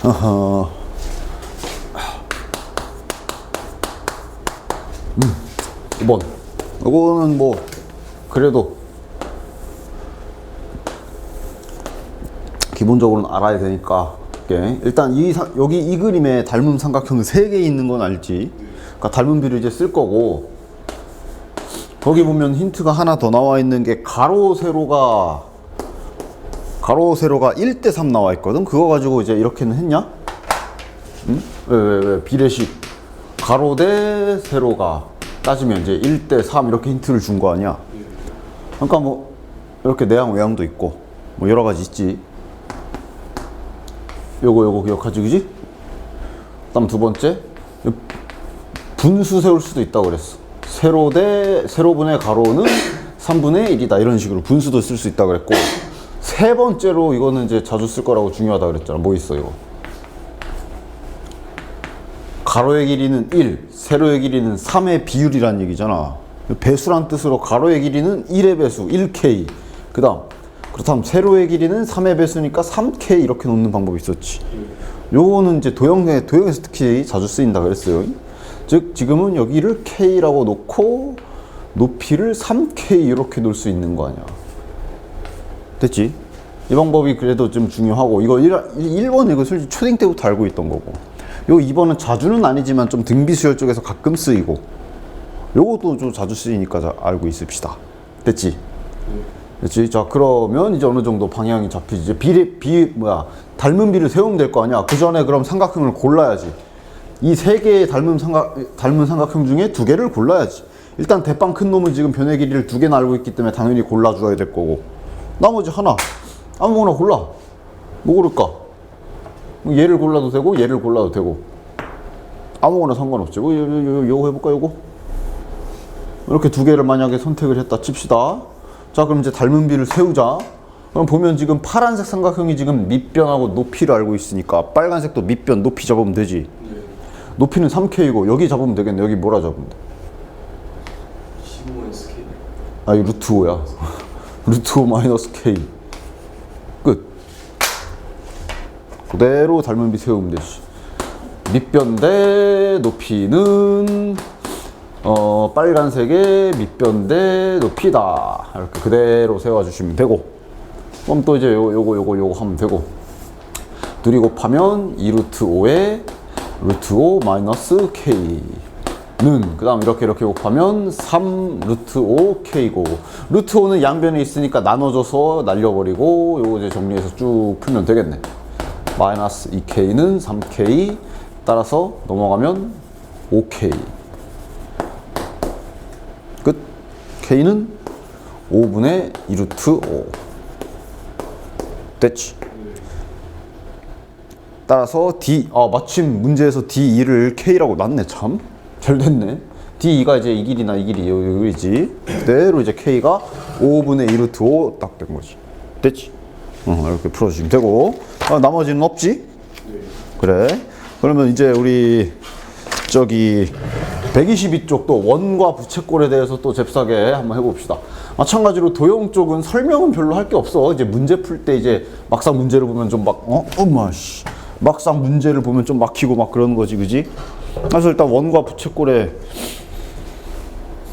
어허. 2번. 이거는 뭐 그래도 기본적으로는 알아야 되니까. 일단 여기 이 그림에 닮은 삼각형 3개 있는 건 알지? 그러니까 닮은 비를 이제 쓸 거고, 거기 보면 힌트가 하나 더 나와 있는 게 가로 세로가 1대3 나와 있거든. 그거 가지고 이제 이렇게는 했냐? 응? 왜 비례식 가로 대 세로가 따지면 이제 1대3 이렇게 힌트를 준 거 아니야? 그러니까 뭐 이렇게 내양 외양도 있고 뭐 여러 가지 있지. 요거 기억하지, 그지? 그다음 두 번째, 분수 세울 수도 있다고 그랬어. 세로분의 가로는 3분의 1이다 이런 식으로 분수도 쓸 수 있다고 그랬고, 세 번째로 이거는 이제 자주 쓸 거라고 중요하다 그랬잖아. 뭐 있어 이거? 가로의 길이는 1, 세로의 길이는 3의 비율이란 얘기잖아. 배수란 뜻으로 가로의 길이는 1의 배수 1K, 그렇다면 세로의 길이는 3의 배수니까 3K 이렇게 놓는 방법이 있었지. 요거는 이제 도형에서 특히 자주 쓰인다 그랬어요. 즉 지금은 여기를 K라고 놓고 높이를 3K 이렇게 놓을 수 있는 거 아니야. 됐지? 이 방법이 그래도 좀 중요하고, 이거 1번 이거 솔직히 초딩 때부터 알고 있던 거고, 요 2번은 자주는 아니지만 좀 등비수열 쪽에서 가끔 쓰이고, 요것도 좀 자주 쓰이니까 알고 있읍시다. 됐지? 됐지? 자, 그러면 이제 어느 정도 방향이 잡히지. 이제 닮은 비를 세우면 될 거 아니야. 그 전에 그럼 삼각형을 골라야지. 이 3개의 닮은 삼각형 중에 2개를 골라야지. 일단 대빵 큰 놈은 지금 변의 길이를 2개나 알고 있기 때문에 당연히 골라줘야 될 거고, 나머지 하나 아무거나 골라. 뭐 고를까? 얘를 골라도 되고 얘를 골라도 되고 아무거나 상관없지. 요거 해볼까? 요거 이렇게 2개를 만약에 선택을 했다 칩시다. 자, 그럼 이제 닮은 비를 세우자. 그럼 보면 지금 파란색 삼각형이 지금 밑변하고 높이를 알고 있으니까 빨간색도 밑변 높이 잡으면 되지. 높이는 3K고 여기 잡으면 되겠네. 여기 뭐라 잡으면 돼? 15-K. 아, 이거 루트 5야. 루트 5 마이너스 K. 끝. 그대로 닮은 비 세우면 되지. 밑변 대 높이는 빨간색의 밑변 대 높이다. 이렇게 그대로 세워주시면 되고, 그럼 또 이제 요거 하면 되고, 둘이 곱하면 2루트 5에 루트 5 마이너스 K는, 그 다음 이렇게 곱하면 3 루트 5K고, 루트 5는 양변에 있으니까 나눠줘서 날려버리고, 요거 이제 정리해서 쭉 풀면 되겠네. 마이너스 2K는 3K, 따라서 넘어가면 5K. 끝. K는 5분의 2루트 5. 됐지? 따라서 마침 문제에서 D2를 K라고 놨네. 참 잘 됐네. D2가 이제 이 길이나 이 길이 여기지. 그대로 이제 K가 5분의 2루트 5 딱 된 거지. 됐지? 이렇게 풀어주시면 되고, 나머지는 없지? 네. 그래. 그러면 이제 우리 저기 122쪽도 원과 부채꼴에 대해서 또 잽싸게 한번 해봅시다. 마찬가지로 도형 쪽은 설명은 별로 할 게 없어. 이제 문제 풀 때 이제 막상 문제를 보면 좀 막상 문제를 보면 좀 막히고 막 그러는 거지, 그지? 그래서 일단 원과 부채꼴에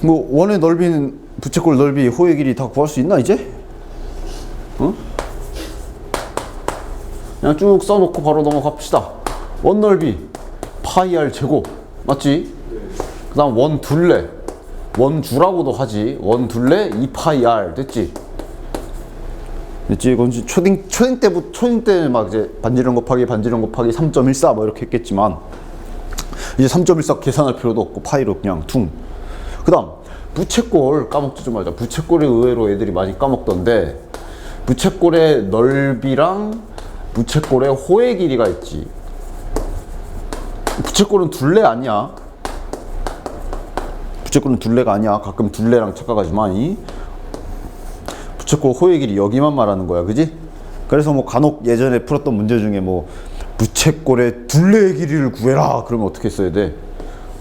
뭐 원의 넓이는 부채꼴 넓이, 호의 길이 다 구할 수 있나 이제? 그냥 쭉 써놓고 바로 넘어갑시다. 원 넓이 파이 r 제곱 맞지? 그 다음 원 둘레, 원주라고도 하지. 원 둘레 2파이 r 됐지? 됐지? 이건 초딩 때 막 이제 반지름 곱하기 3.14 뭐 이렇게 했겠지만, 이제 3.14 계산할 필요도 없고 파이로 그냥 퉁. 그 다음 부채꼴 까먹지 좀 말자. 부채꼴이 의외로 애들이 많이 까먹던데, 부채꼴의 넓이랑 부채꼴의 호의 길이가 있지. 부채꼴은 둘레 아니야. 부채꼴은 둘레가 아니야. 가끔 둘레랑 착각하지만 부채꼴 호의 길이 여기만 말하는 거야, 그지? 그래서 뭐 간혹 예전에 풀었던 문제 중에 뭐 부채꼴의 둘레의 길이를 구해라 그러면 어떻게 써야 돼?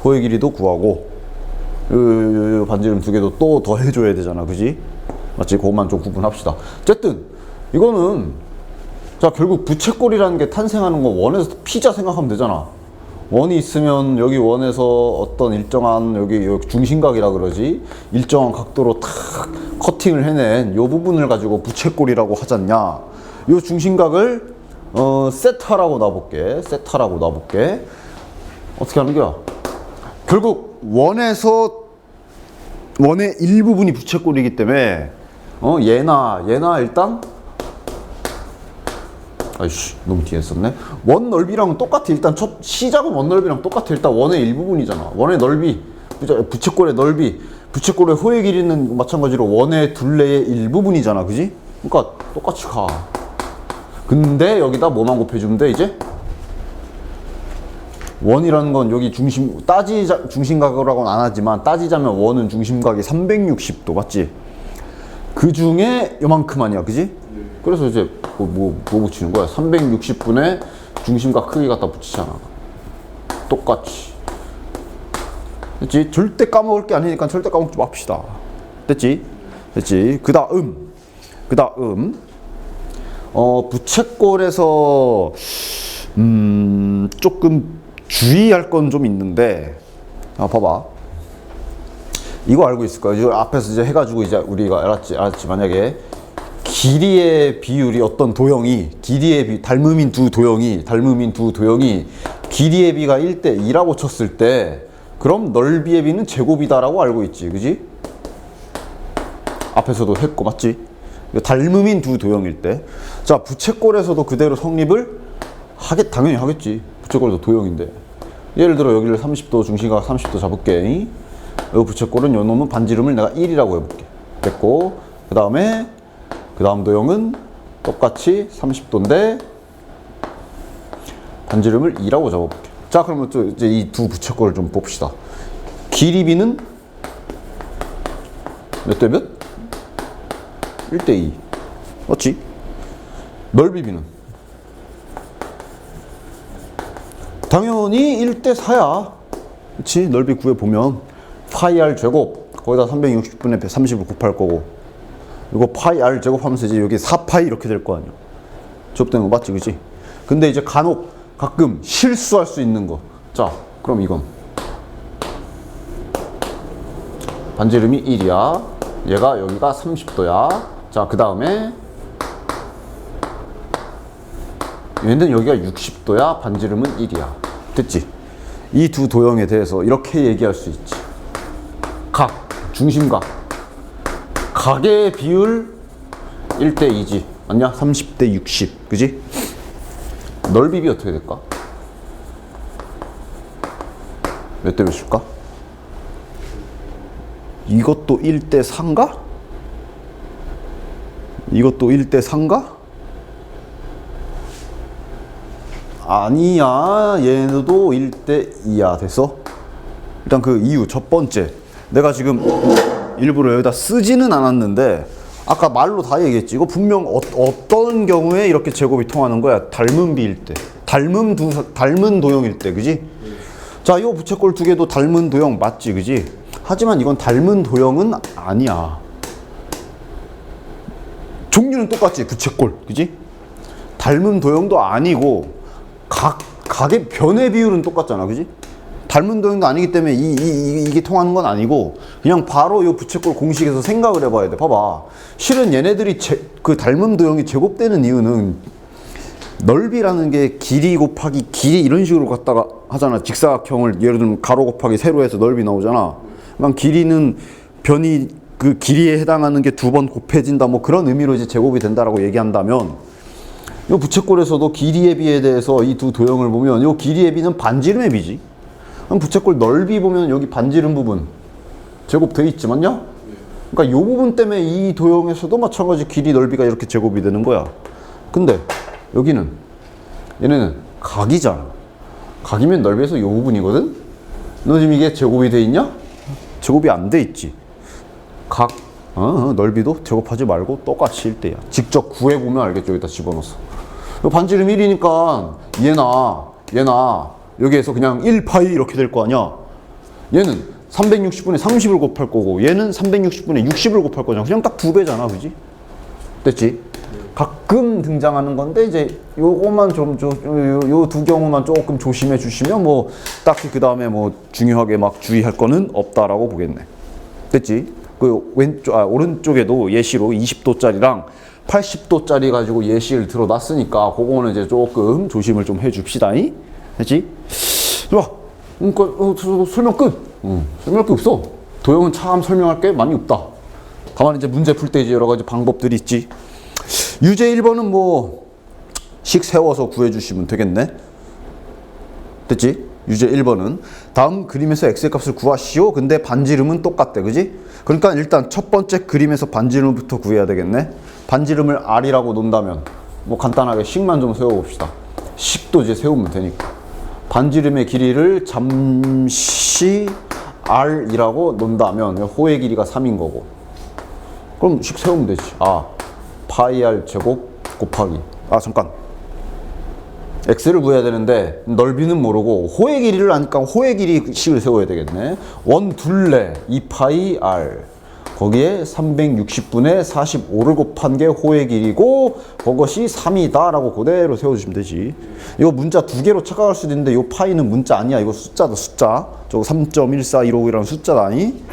호의 길이도 구하고 반지름 2개도 또 더 해줘야 되잖아, 그지? 맞지? 그것만 좀 구분합시다. 어쨌든 이거는 자, 결국 부채꼴이라는 게 탄생하는 거 원에서 피자 생각하면 되잖아. 원이 있으면 여기 원에서 어떤 일정한 여기 중심각이라 그러지, 일정한 각도로 탁 커팅을 해낸 요 부분을 가지고 부채꼴이라고 하잖냐. 요 중심각을 세타라고 놔볼게. 세타라고 놔볼게. 어떻게 하는 거야? 결국 원의 일부분이 부채꼴이기 때문에 얘나 일단 아이씨, 너무 뒤에 썼네. 원 넓이랑 똑같아. 일단 첫 시작은 원 넓이랑 똑같아. 일단 원의 일부분이잖아. 원의 넓이, 부채꼴의 넓이, 부채꼴의 호의 길이는 마찬가지로 원의 둘레의 일부분이잖아. 그지? 그러니까 똑같이 가. 근데 여기다 뭐만 곱해주면 돼, 이제? 원이라는 건 여기 중심각이라고는 안 하지만 따지자면 원은 중심각이 360도 맞지? 그 중에 요만큼 아니야, 그지? 그래서 이제 뭐 붙이는 거야? 360분의 중심각 크기 갖다 붙이잖아. 똑같이. 됐지? 절대 까먹을 게 아니니까 절대 까먹지 맙시다. 됐지? 됐지? 그 다음 부채꼴에서 조금 주의할 건 좀 있는데, 봐봐. 이거 알고 있을 거야. 이거 앞에서 이제 해가지고 이제 우리가 알았지. 만약에 길이의 비율이 어떤 도형이, 닮음인 두 도형이 길이의 비가 1대2라고 쳤을 때, 그럼 넓이의 비는 제곱이다라고 알고 있지. 그지? 앞에서도 했고, 맞지? 닮음인 두 도형일 때. 자, 부채꼴에서도 그대로 성립을 당연히 하겠지. 부채꼴도 도형인데. 예를 들어 여기를 30도, 중심각 30도 잡을게. 이 부채꼴은 요 놈은 반지름을 내가 1이라고 해볼게. 됐고, 그 다음 도형은 똑같이 30도인데 반지름을 2라고 잡아볼게. 자, 그러면 또 이제 이 두 부채꼴을 좀 봅시다. 길이 비는 몇 대 몇? 1대2. 맞지? 넓이 비는 당연히 1대4야. 그치? 넓이 구해보면 파이 r 제곱 거기다 360분의 30을 곱할 거고, 이거 파이 r 제곱 하면서 이제 여기 4파이 이렇게 될 거 아니야. 제곱되는 거 맞지? 그치? 근데 이제 가끔 실수할 수 있는 거. 자, 그럼 이건 반지름이 1이야. 여기가 30도야. 자, 그 다음에 얘는 여기가 60도야. 반지름은 1이야. 됐지? 이 두 도형에 대해서 이렇게 얘기할 수 있지. 중심각. 각의 비율 1대2지. 맞냐? 30대 60. 그지? 넓이 비 어떻게 될까? 몇 대 몇일까? 이것도 1대4인가? 이것도 1대4인가? 아니야. 얘네도 1대2야. 됐어? 일단 그 이유 첫 번째, 내가 지금 일부러 여기다 쓰지는 않았는데 아까 말로 다 얘기했지. 이거 분명 어떤 경우에 이렇게 제곱이 통하는 거야. 닮은 비일 때, 닮은 도형일 때. 그지? 자, 이 부채꼴 두 개도 닮은 도형 맞지? 그지? 하지만 이건 닮은 도형은 아니야. 종류는 똑같지, 부채꼴. 그지? 닮은 도형도 아니고 각의 변의 비율은 똑같잖아. 그지? 닮은 도형도 아니기 때문에 이게 통하는 건 아니고, 그냥 바로 이 부채꼴 공식에서 생각을 해봐야 돼. 봐봐. 실은 얘네들이 그 닮은 도형이 제곱되는 이유는 넓이라는 게 길이 곱하기 길이 이런 식으로 갖다가 하잖아. 직사각형을 예를 들면 가로 곱하기 세로 해서 넓이 나오잖아. 그러니까 길이는 변이 그 길이에 해당하는 게 두 번 곱해진다. 뭐 그런 의미로 이제 제곱이 된다라고 얘기한다면, 이 부채꼴에서도 길이의 비에 대해서 이 두 도형을 보면 이 길이의 비는 반지름의 비지. 그럼 부채꼴 넓이 보면 여기 반지름 부분 제곱돼 있지, 맞냐? 그러니까 이 부분 때문에 이 도형에서도 마찬가지 길이 넓이가 이렇게 제곱이 되는 거야. 근데 얘네는 각이잖아. 각이면 넓이에서 이 부분이거든? 너 지금 이게 제곱이 돼 있냐? 제곱이 안 돼 있지. 넓이도 제곱하지 말고 똑같이 1대야. 직접 구해보면 알겠죠? 여기다 집어넣어서. 반지름 1이니까 얘나 여기에서 그냥 1파이 이렇게 될 거 아니야. 얘는 360분의 30을 곱할 거고, 얘는 360분의 60을 곱할 거잖아. 그냥 딱 두 배잖아. 그지? 됐지? 가끔 등장하는 건데 이제 요거만 요 두 경우만 조금 조심해 주시면 뭐 딱히 그 다음에 뭐 중요하게 막 주의할 거는 없다라고 보겠네. 됐지? 그 오른쪽에도 예시로 20도짜리랑 80도짜리 가지고 예시를 들어놨으니까 그거는 이제 조금 조심을 좀 해줍시다. 됐지? 좋아. 그러니까 설명 끝. 설명할 게 없어. 도형은 참 설명할 게 많이 없다. 다만 이제 문제 풀 때 이제 여러 가지 방법들이 있지. 유제 1번은 뭐 식 세워서 구해주시면 되겠네. 됐지? 유제 1번은 다음 그림에서 x의 값을 구하시오. 근데 반지름은 똑같대. 그지? 그러니까 일단 첫 번째 그림에서 반지름부터 구해야 되겠네. 반지름을 r이라고 놓는다면 뭐 간단하게 식만 좀 세워봅시다. 식도 이제 세우면 되니까 반지름의 길이를 잠시 r이라고 놓는다면 호의 길이가 3인 거고, 그럼 식 세우면 되지. 파이 r 제곱 곱하기 잠깐 x를 구해야 되는데 넓이는 모르고 호의 길이를 아니까 호의 길이 식을 세워야 되겠네. 원 둘레 2파이 r 거기에 360분의 45를 곱한 게 호의 길이고 그것이 3이다 라고 그대로 세워주시면 되지. 이거 문자 두 개로 착각할 수도 있는데 이 파이는 문자 아니야. 이거 숫자다. 숫자. 저거 3.14155이라는 숫자다니.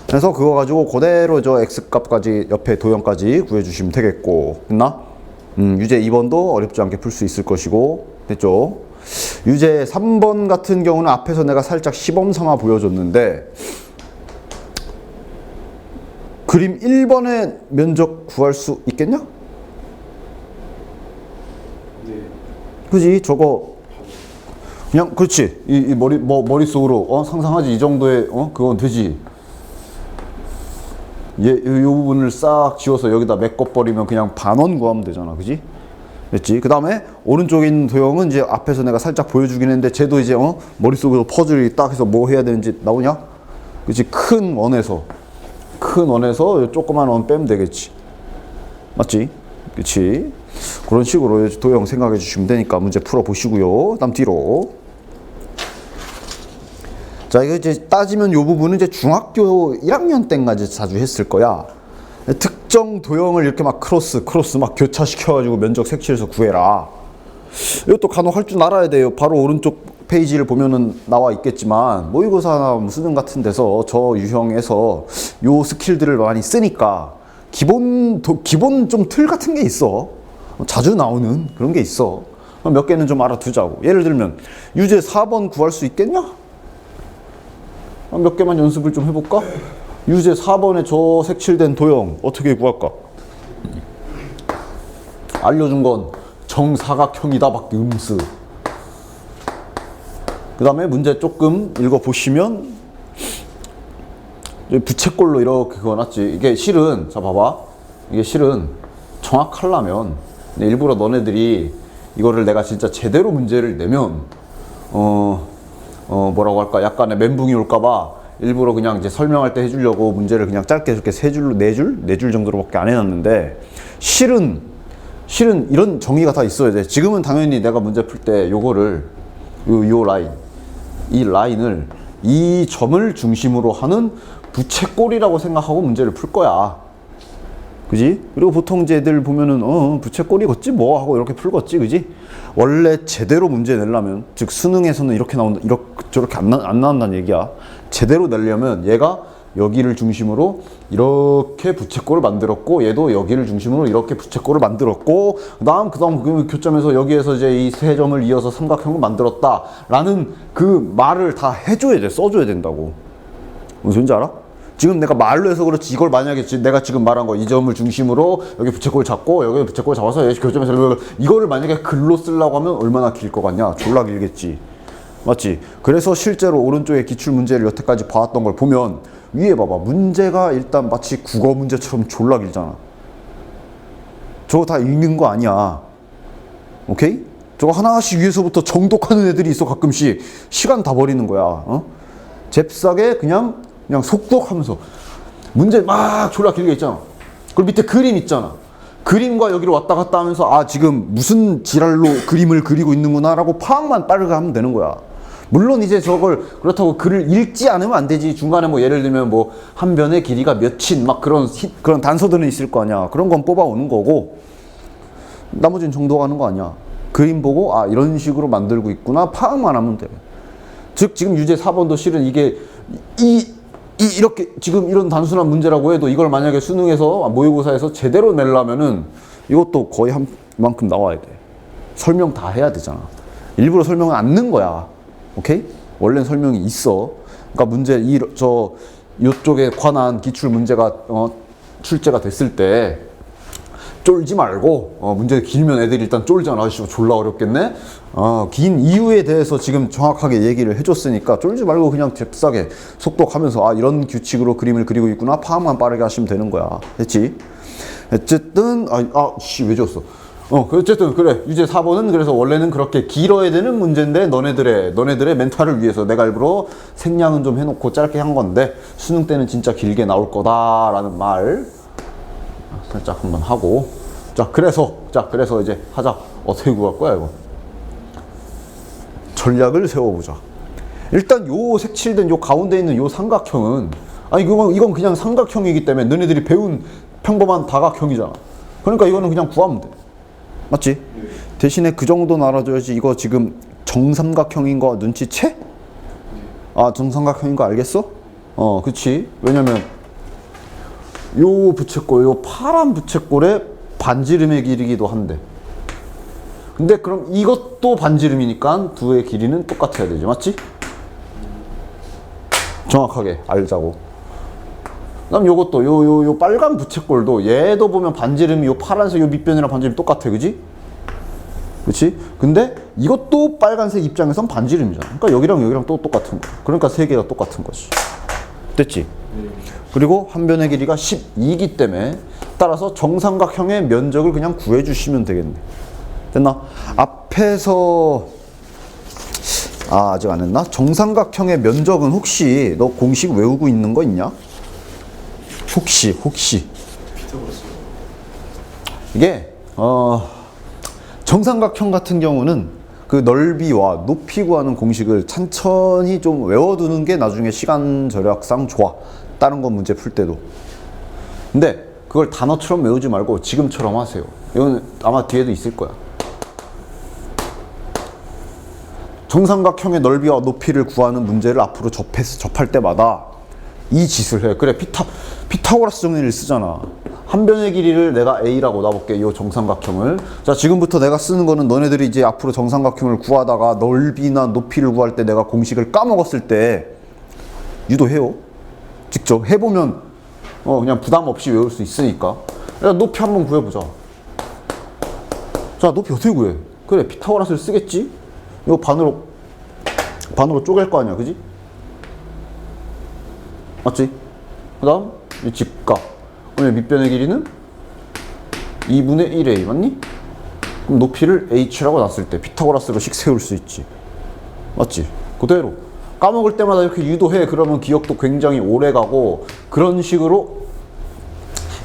그래서 그거 가지고 그대로 저 x값까지 옆에 도형까지 구해주시면 되겠고. 됐나? 유제 2번도 어렵지 않게 풀 수 있을 것이고. 됐죠? 유제 3번 같은 경우는 앞에서 내가 살짝 시범 삼아 보여줬는데 그림 1번의 면적 구할 수 있겠냐? 네. 그지? 저거 그냥 그렇지. 이 머릿속으로 상상하지. 이 정도의 그건 되지. 이 부분을 싹 지워서 여기다 메꿔버리면 그냥 반원 구하면 되잖아. 그지? 됐지? 그 다음에 오른쪽에 있는 도형은 이제 앞에서 내가 살짝 보여주긴 했는데 쟤도 이제 머릿속에서 퍼즐이 딱 해서 뭐 해야 되는지 나오냐? 그치? 큰 원에서 조그만 원 빼면 되겠지. 맞지? 그치? 그런 식으로 도형 생각해 주시면 되니까 문제 풀어 보시고요. 다음 뒤로. 자, 이거 이제 따지면 요 부분은 이제 중학교 1학년 때까지 자주 했을 거야. 특정 도형을 이렇게 막 크로스 막 교차시켜가지고 면적 색칠해서 구해라. 이것도 간혹 할 줄 알아야 돼요. 바로 오른쪽 페이지를 보면은 나와 있겠지만 모의고사나 수능 같은 데서 저 유형에서 요 스킬들을 많이 쓰니까 기본 좀 틀 같은 게 있어. 자주 나오는 그런 게 있어. 몇 개는 좀 알아두자고. 예를 들면 유제 4번 구할 수 있겠냐? 몇 개만 연습을 좀 해볼까? 유제 4번에 저 색칠된 도형 어떻게 구할까? 알려준 건 정사각형이다 밖에 음스. 그 다음에 문제 조금 읽어보시면 부채꼴로 이렇게 그어놨지. 이게 실은 자 봐봐. 이게 실은 정확하려면 일부러 너네들이 이거를 내가 진짜 제대로 문제를 내면 뭐라고 할까? 약간의 멘붕이 올까봐 일부러 그냥 이제 설명할 때 해주려고 문제를 그냥 짧게 이렇게 세 줄로 네 줄 정도로밖에 안 해놨는데 실은 이런 정의가 다 있어야 돼. 지금은 당연히 내가 문제 풀 때 요거를 요 라인, 이 라인을 이 점을 중심으로 하는 부채꼴이라고 생각하고 문제를 풀 거야. 그지? 그리고 보통 이제 애들 보면은 부채꼴이겠지 뭐 하고 이렇게 풀겠지. 그지? 원래 제대로 문제 내려면, 즉 수능에서는 이렇게 나온다, 저렇게 안 나온다는 얘기야. 제대로 내려면 얘가 여기를 중심으로 이렇게 부채꼴을 만들었고 얘도 여기를 중심으로 이렇게 부채꼴을 만들었고 그다음 그 교점에서 여기에서 이제 이 세 점을 이어서 삼각형을 만들었다 라는 그 말을 다 해줘야 돼. 써줘야 된다고. 무슨 소리인지 알아? 지금 내가 말로 해서 그렇지 이걸 만약에 내가 지금 말한 거 이 점을 중심으로 여기 부채꼴 잡고 여기 부채꼴 잡아서 여기 교점에서 이거를 만약에 글로 쓰려고 하면 얼마나 길 것 같냐? 졸라 길겠지. 맞지? 그래서 실제로 오른쪽에 기출 문제를 여태까지 봐왔던 걸 보면 위에 봐봐. 문제가 일단 마치 국어 문제처럼 졸라 길잖아. 저거 다 읽는 거 아니야. 오케이? 저거 하나씩 위에서부터 정독하는 애들이 있어. 가끔씩 시간 다 버리는 거야. 잽싸게 그냥 속독하면서 문제 막 졸라 길게 있잖아. 그리고 밑에 그림 있잖아. 그림과 여기로 왔다 갔다 하면서 지금 무슨 지랄로 그림을 그리고 있는구나 라고 파악만 빠르게 하면 되는 거야. 물론 이제 저걸 그렇다고 글을 읽지 않으면 안 되지. 중간에 뭐 예를 들면 뭐 한 변의 길이가 몇인 막 그런 단서들은 있을 거 아니야. 그런 건 뽑아오는 거고. 나머지는 정도 가는 거 아니야. 그림 보고 아 이런 식으로 만들고 있구나 파악만 하면 돼. 즉 지금 유제 4번도 실은 이게 이렇게 지금 이런 단순한 문제라고 해도 이걸 만약에 수능에서 모의고사에서 제대로 내려면은 이것도 거의 한 만큼 나와야 돼. 설명 다 해야 되잖아. 일부러 설명을 안 넣은 거야. 오케이? 원래는 설명이 있어. 그러니까 문제 요쪽에 관한 기출 문제가 출제가 됐을 때 쫄지 말고 문제 길면 애들이 일단 쫄잖아. 아씨 졸라 어렵겠네. 긴 이유에 대해서 지금 정확하게 얘기를 해줬으니까 쫄지 말고 그냥 잽싸게 속독하면서 아 이런 규칙으로 그림을 그리고 있구나 파악만 빠르게 하시면 되는 거야. 됐지? 어쨌든 왜 줬어? 어쨌든 그래 유제 4번은 그래서 원래는 그렇게 길어야 되는 문제인데 너네들의 멘탈을 위해서 내가 일부러 생략은 좀 해놓고 짧게 한 건데 수능 때는 진짜 길게 나올 거다라는 말 살짝 한번 하고 그래서 이제 하자. 어떻게 구할 거야 이거? 전략을 세워보자. 일단 요 색칠된 요 가운데 있는 요 삼각형은 이건 그냥 삼각형이기 때문에 너네들이 배운 평범한 다각형이잖아. 그러니까 이거는 그냥 구하면 돼. 맞지? 대신에 그 정도는 알아줘야지. 이거 지금 정삼각형인 거 눈치채? 정삼각형인 거 알겠어? 그치. 왜냐면 요 부채꼴, 요 파란 부채꼴의 반지름의 길이기도 한데. 근데 그럼 이것도 반지름이니까 두의 길이는 똑같아야 되지. 맞지? 정확하게 알자고. 그다음 요것도 요 빨간 부채꼴도 얘도 보면 반지름이 요 파란색 요 밑변이랑 반지름 똑같아. 그지? 그치? 근데 이것도 빨간색 입장에선 반지름이잖아. 그러니까 여기랑 또 똑같은 거야. 그러니까 세 개가 똑같은 거지. 됐지? 그리고 한 변의 길이가 12이기 때문에 따라서 정삼각형의 면적을 그냥 구해주시면 되겠네. 됐나? 앞에서 아직 안 했나? 정삼각형의 면적은 혹시 너 공식 외우고 있는 거 있냐? 혹시 이게 정삼각형 같은 경우는 그 넓이와 높이 구하는 공식을 천천히 좀 외워두는 게 나중에 시간 절약상 좋아. 다른 거 문제 풀 때도. 근데 그걸 단어처럼 외우지 말고 지금처럼 하세요. 이건 아마 뒤에도 있을 거야. 정삼각형의 넓이와 높이를 구하는 문제를 앞으로 접할 때마다 이 짓을 해. 그래, 피타고라스 정리를 쓰잖아. 한 변의 길이를 내가 A라고 놔볼게. 이 정삼각형을. 자, 지금부터 내가 쓰는 거는 너네들이 이제 앞으로 정삼각형을 구하다가 넓이나 높이를 구할 때 내가 공식을 까먹었을 때 유도해요. 직접 해보면 그냥 부담 없이 외울 수 있으니까. 일단 높이 한번 구해보자. 자, 높이 어떻게 구해? 그래, 피타고라스를 쓰겠지? 이거 반으로 쪼갤 거 아니야, 그지? 맞지? 그 다음 이 직각. 그럼 밑변의 길이는 2분의 1a 맞니? 그럼 높이를 h라고 놨을 때 피타고라스로 식 세울 수 있지. 맞지? 그대로 까먹을 때마다 이렇게 유도해. 그러면 기억도 굉장히 오래 가고,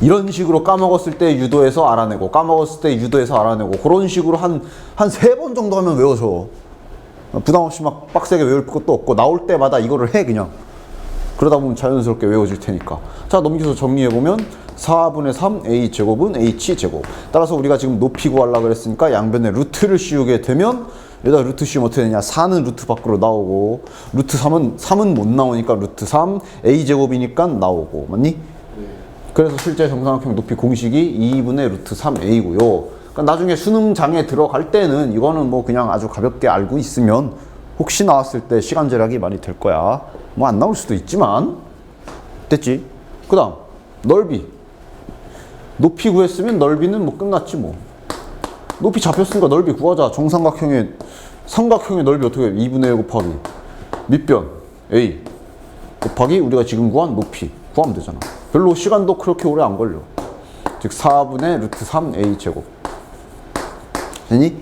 이런 식으로 까먹었을 때 유도해서 알아내고, 까먹었을 때 유도해서 알아내고, 그런 식으로 한 3번 정도 하면 외워져. 부담 없이 막 빡세게 외울 것도 없고, 나올 때마다 이거를 해 그냥. 그러다 보면 자연스럽게 외워질 테니까. 자, 넘겨서 정리해보면 4분의 3 a제곱은 h제곱. 따라서 우리가 지금 높이 구하려고 그랬으니까 양변에 루트를 씌우게 되면 여기다 루트 씌우면 어떻게 되냐? 4는 루트 밖으로 나오고, 루트 3은 못 나오니까 루트 3 a제곱이니까 나오고. 맞니? 네. 그래서 실제 정삼각형 높이 공식이 2분의 루트 3a고요. 그러니까 나중에 수능장에 들어갈 때는 이거는 뭐 그냥 아주 가볍게 알고 있으면 혹시 나왔을 때 시간 절약이 많이 될 거야. 뭐 안 나올 수도 있지만. 됐지? 그 다음 넓이. 높이 구했으면 넓이는 뭐 끝났지 뭐. 높이 잡혔으니까 넓이 구하자. 삼각형의 넓이 어떻게 해? 2분의 1 곱하기 밑변 a 곱하기 우리가 지금 구한 높이 구하면 되잖아. 별로 시간도 그렇게 오래 안 걸려. 즉 4분의 루트 3 a 제곱. 되니?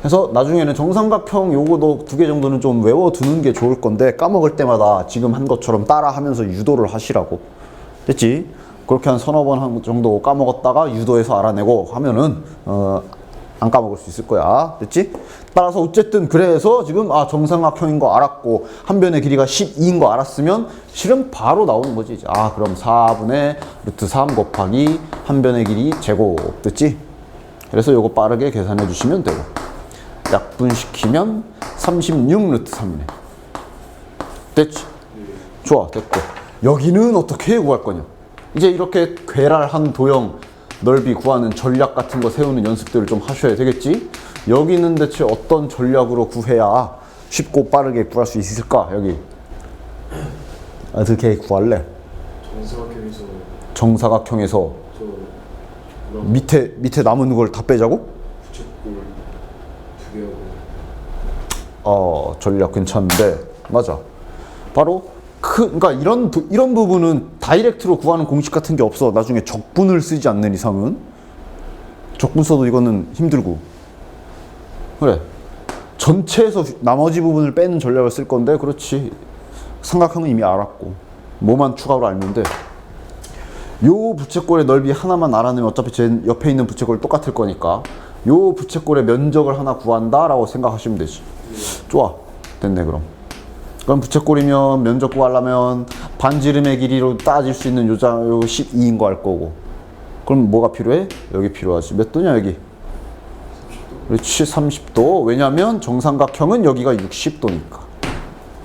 그래서 나중에는 정삼각형 요거도 2개 정도는 좀 외워두는 게 좋을 건데, 까먹을 때마다 지금 한 것처럼 따라 하면서 유도를 하시라고. 됐지? 그렇게 한 3-4번 정도 까먹었다가 유도해서 알아내고 하면은 안 까먹을 수 있을 거야. 됐지? 따라서 어쨌든 그래서 지금 정삼각형인 거 알았고, 한 변의 길이가 12인 거 알았으면 실은 바로 나오는 거지. 그럼 4분의 루트 3 곱하기 한 변의 길이 제곱. 됐지? 그래서 요거 빠르게 계산해 주시면 되고, 약분시키면 36 루트 3이네. 됐지? 좋아, 됐고. 여기는 어떻게 구할 거냐? 이제 이렇게 괴랄한 도형 넓이 구하는 전략 같은 거 세우는 연습들을 좀 하셔야 되겠지? 여기는 대체 어떤 전략으로 구해야 쉽고 빠르게 구할 수 있을까? 여기 어떻게 구할래? 정사각형에서 밑에 남은 걸 다 빼자고? 부채꼴 2개 하고. 전략 괜찮은데 맞아. 바로 그러니까 이런 부분은 다이렉트로 구하는 공식 같은 게 없어. 나중에 적분을 쓰지 않는 이상은. 적분 써도 이거는 힘들고. 그래. 전체에서 나머지 부분을 빼는 전략을 쓸 건데, 그렇지. 삼각형은 이미 알았고, 뭐만 추가로 알면 돼. 요 부채꼴의 넓이 하나만 알아내면 어차피 제 옆에 있는 부채꼴 똑같을 거니까 요 부채꼴의 면적을 하나 구한다 라고 생각하시면 되지. 좋아, 됐네. 그럼 부채꼴이면 면적 구하려면 반지름의 길이로 따질 수 있는 요 12인 거 알 거고, 그럼 뭐가 필요해? 여기 필요하지. 몇 도냐 여기? 그렇지, 30도. 왜냐면 정삼각형은 여기가 60도니까.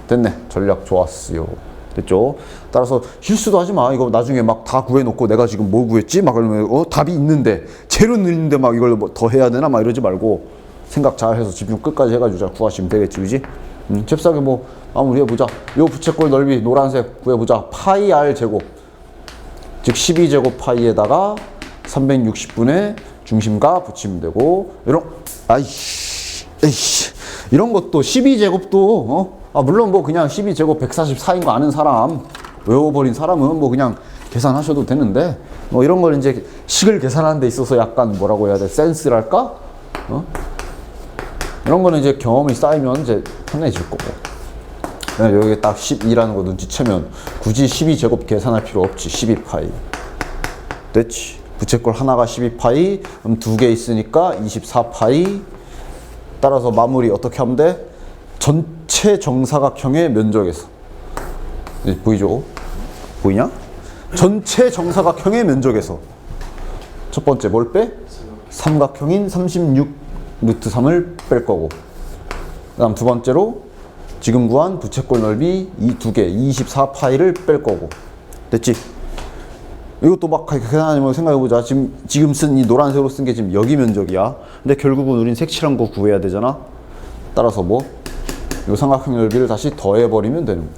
됐네. 전략 좋았어요. 됐죠? 따라서 실수도 하지 마. 이거 나중에 막 다 구해놓고 내가 지금 뭐 구했지? 막 그러면 답이 있는데 재료는 있는데 막 이걸 뭐 더 해야 되나? 막 이러지 말고 생각 잘 해서 집중 끝까지 해가지고 잘 구하시면 되겠지, 그지? 잽싸게 뭐 마무리 해보자. 요 부채꼴 넓이 노란색 구해보자. 파이 r 제곱, 즉 12제곱 파이에다가 360분의 중심가 붙이면 되고, 이런 것도 12제곱도 물론 뭐 그냥 12제곱 144인 거 아는 사람, 외워버린 사람은 뭐 그냥 계산하셔도 되는데, 뭐 이런 걸 이제 식을 계산하는 데 있어서 약간 뭐라고 해야 돼? 센스랄까? 이런 거는 이제 경험이 쌓이면 이제 편해질 거고. 여기 딱 12라는 거 눈치채면 굳이 12제곱 계산할 필요 없지. 12파이. 됐지? 부채꼴 하나가 12파이, 그럼 두 개 있으니까 24파이. 따라서 마무리 어떻게 하면 돼? 전체 정사각형의 면적에서. 보이죠? 보이냐? 전체 정사각형의 면적에서 첫 번째 뭘 빼? 삼각형인 36 루트 3을 뺄 거고, 그 다음 두 번째로 지금 구한 부채꼴 넓이 이 두 개 24파이를 뺄 거고. 됐지? 이것도 막 계산하면 생각해보자. 지금 쓴 이 노란색으로 쓴 게 지금 여기 면적이야. 근데 결국은 우린 색칠한 거 구해야 되잖아. 따라서 뭐? 이 삼각형 넓이를 다시 더해버리면 되는 거야.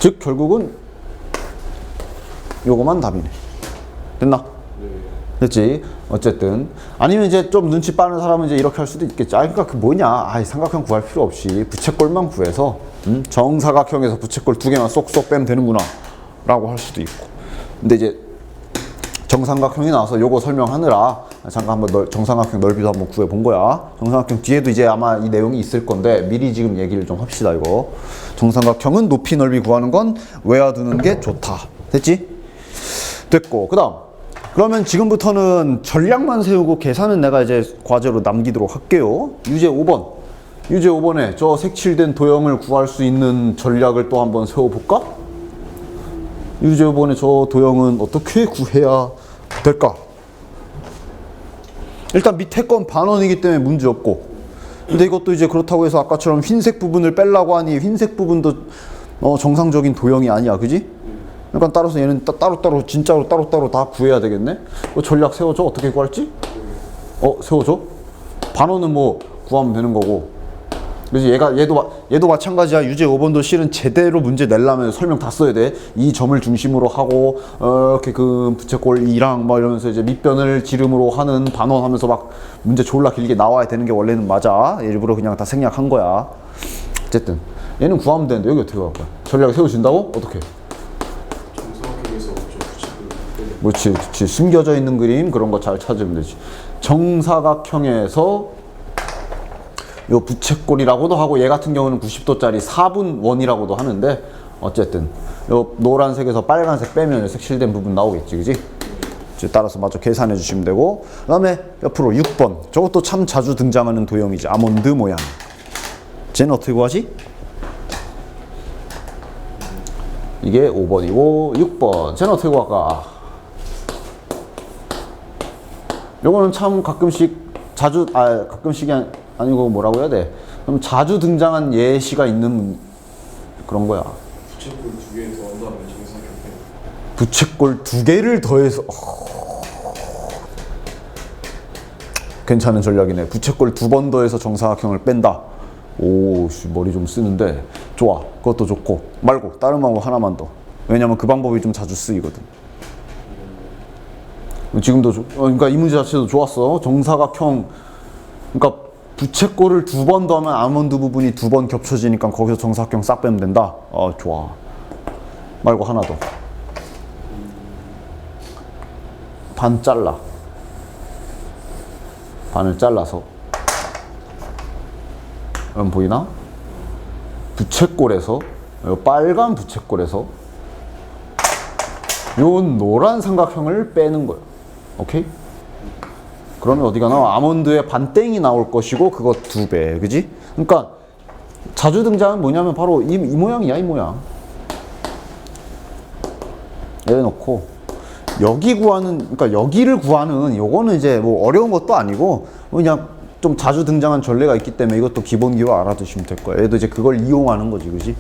즉 결국은 요거만 답이네. 됐나? 됐지? 어쨌든 아니면 이제 좀 눈치 빠른 사람은 이제 이렇게 할 수도 있겠지. 그러니까 그 뭐냐? 삼각형 구할 필요 없이 부채꼴만 구해서 정사각형에서 부채꼴 두 개만 쏙쏙 빼면 되는구나 라고 할 수도 있고. 근데 이제 정삼각형이 나와서 요거 설명하느라 잠깐 한번 정삼각형 넓이도 한번 구해 본 거야. 정삼각형 뒤에도 이제 아마 이 내용이 있을 건데 미리 지금 얘기를 좀 합시다. 이거 정삼각형은 높이 넓이 구하는 건 외워두는 게 좋다. 됐지? 됐고, 그 다음 그러면 지금부터는 전략만 세우고 계산은 내가 이제 과제로 남기도록 할게요. 유제 5번. 유제 5번에 저 색칠된 도형을 구할 수 있는 전략을 또 한번 세워볼까? 유제 5번에 저 도형은 어떻게 구해야 될까? 일단 밑에 건 반원이기 때문에 문제 없고, 근데 이것도 이제 그렇다고 해서 아까처럼 흰색 부분을 빼려고 하니 흰색 부분도 정상적인 도형이 아니야, 그지? 그러니까 따라서 얘는 따로따로 진짜로 따로따로 다 구해야 되겠네? 전략 세워줘. 어떻게 구할지? 세워줘? 반원은 뭐 구하면 되는 거고. 그래서 얘도 마찬가지야. 유제 5번도 실은 제대로 문제 내려면 설명 다 써야 돼. 이 점을 중심으로 하고 이렇게 그 부채꼴 2랑 막 이러면서 이제 밑변을 지름으로 하는 반원하면서 막 문제 졸라 길게 나와야 되는 게 원래는 맞아. 일부러 그냥 다 생략한 거야. 어쨌든 얘는 구하면 되는데 여기 어떻게 구할 거야? 전략 세워준다고? 어떻게? 정사각형에서 부채꼴. 그렇지. 숨겨져 있는 그림 그런 거 잘 찾으면 되지. 정사각형에서 요 부채꼴이라고도 하고, 얘 같은 경우는 90도짜리 4분 원이라고도 하는데, 어쨌든 요 노란색에서 빨간색 빼면 색칠된 부분 나오겠지, 그지? 따라서 마저 계산해 주시면 되고, 그 다음에 옆으로 6번. 저것도 참 자주 등장하는 도형이지. 아몬드 모양. 쟤는 어떻게 구하지? 이게 5번이고 6번. 쟤는 어떻게 구할까? 요거는 참 가끔씩 가끔씩이 아니고 뭐라고 해야 돼? 좀 자주 등장한 예시가 있는 그런 거야. 부채꼴 2개 더한 다음에 정사각형 빼고. 부채꼴 2개를 더해서 괜찮은 전략이네. 부채꼴 2번 더해서 정사각형을 뺀다. 오, 머리 좀 쓰는데 좋아. 그것도 좋고 말고 다른 방법 하나만 더. 왜냐면 그 방법이 좀 자주 쓰이거든. 지금도 그러니까 이 문제 자체도 좋았어. 정사각형, 그러니까 부채꼴을 2번 더하면 아몬드 부분이 2번 겹쳐지니까 거기서 정사각형 싹 빼면 된다. 좋아. 말고 하나 더. 반 잘라. 반을 잘라서. 여러분 보이나? 부채꼴에서, 빨간 부채꼴에서 요 노란 삼각형을 빼는 거예요. 오케이? 그러면 어디가 나와? 아몬드의 반땡이 나올 것이고 그거 2배. 그지? 그러니까 자주 등장은 뭐냐면 바로 이 모양이야, 이 모양. 얘 놓고 여기 구하는, 그러니까 여기를 구하는 요거는 이제 뭐 어려운 것도 아니고 그냥 좀 자주 등장한 전례가 있기 때문에 이것도 기본기로 알아두시면 될 거예요. 얘도 이제 그걸 이용하는 거지, 그지?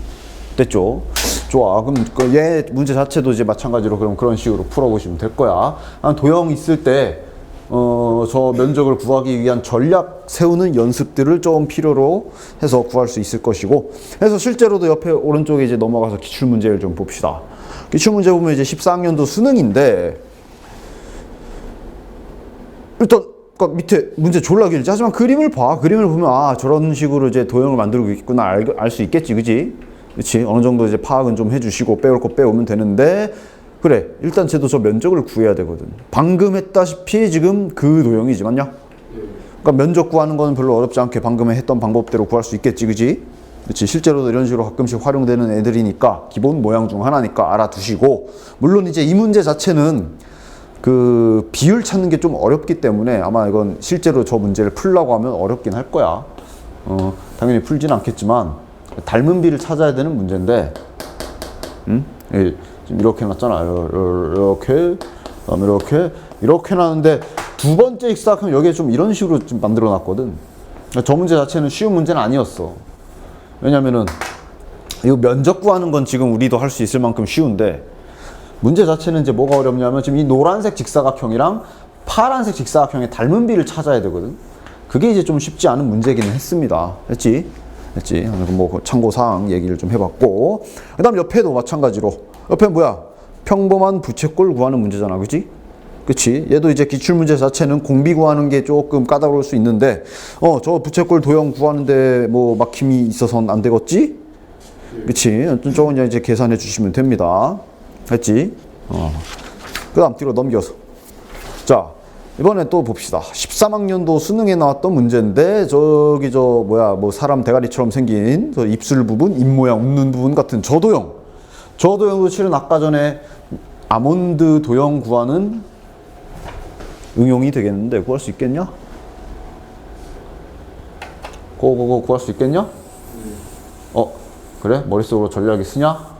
됐죠? 좋아. 그럼 얘 문제 자체도 이제 마찬가지로 그럼 그런 식으로 풀어보시면 될 거야. 도형 있을 때 저 면적을 구하기 위한 전략 세우는 연습들을 좀 필요로 해서 구할 수 있을 것이고, 그래서 실제로도 옆에 오른쪽에 이제 넘어가서 기출문제를 좀 봅시다. 기출문제 보면 이제 14학년도 수능인데 일단 그러니까 밑에 문제 졸라 길지. 하지만 그림을 봐. 그림을 보면 저런 식으로 이제 도형을 만들고 있구나 알 수 있겠지, 그지? 그치? 어느 정도 이제 파악은 좀 해주시고 빼올 거 빼오면 되는데, 그래, 일단 쟤도 저 면적을 구해야 되거든. 방금 했다시피 지금 그 도형이지, 맞냐? 그러니까 면적 구하는 거는 별로 어렵지 않게 방금 했던 방법대로 구할 수 있겠지, 그지? 그치? 실제로도 이런 식으로 가끔씩 활용되는 애들이니까 기본 모양 중 하나니까 알아두시고, 물론 이제 이 문제 자체는 그 비율 찾는 게 좀 어렵기 때문에 아마 이건 실제로 저 문제를 풀려고 하면 어렵긴 할 거야. 당연히 풀진 않겠지만 닮은 비를 찾아야 되는 문제인데, 지금 이렇게 놨잖아. 이렇게, 그다음에 이렇게 놨는데 두 번째 익사각형 여기에 좀 이런 식으로 좀 만들어 놨거든. 저 문제 자체는 쉬운 문제는 아니었어. 왜냐면은 이 면적 구하는 건 지금 우리도 할 수 있을 만큼 쉬운데, 문제 자체는 이제 뭐가 어렵냐면 지금 이 노란색 직사각형이랑 파란색 직사각형의 닮은 비를 찾아야 되거든. 그게 이제 좀 쉽지 않은 문제기는 했습니다. 했지? 뭐 참고사항 얘기를 좀 해봤고, 그 다음 옆에도 마찬가지로, 옆에 뭐야? 평범한 부채꼴 구하는 문제잖아, 그치? 그치? 얘도 이제 기출문제 자체는 공비 구하는 게 조금 까다로울 수 있는데, 저 부채꼴 도형 구하는데 뭐 막힘이 있어서는 안 되겠지? 그치? 저건 이제 계산해 주시면 됩니다. 했지? 그 다음 뒤로 넘겨서. 자, 이번에 또 봅시다. 13학년도 수능에 나왔던 문제인데, 저기 뭐 사람 대가리처럼 생긴 저 입술 부분, 입 모양, 웃는 부분 같은 저 도형도 실은 아까 전에 아몬드 도형 구하는 응용이 되겠는데 구할 수 있겠냐? 그거 구할 수 있겠냐? 그래? 머릿속으로 전략이 쓰냐?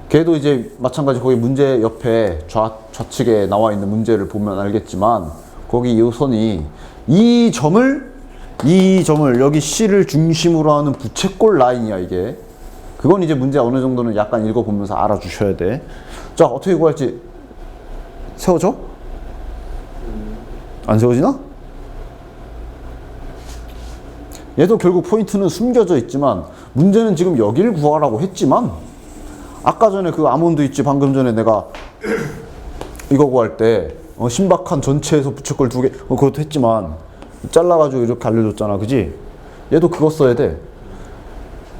걔도 이제 마찬가지 거기 문제 옆에 좌측에 나와 있는 문제를 보면 알겠지만, 거기 이 선이 이 점을 여기 C를 중심으로 하는 부채꼴 라인이야, 이게. 그건 이제 문제 어느 정도는 약간 읽어보면서 알아주셔야 돼. 자, 어떻게 구할지. 세워져? 안 세워지나? 얘도 결국 포인트는 숨겨져 있지만, 문제는 지금 여기를 구하라고 했지만, 아까 전에 그 아몬드 있지, 방금 전에 내가 이거 구할 때 신박한 전체에서 부채꼴 2개 그것도 했지만 잘라가지고 이렇게 알려줬잖아, 그지? 얘도 그거 써야 돼.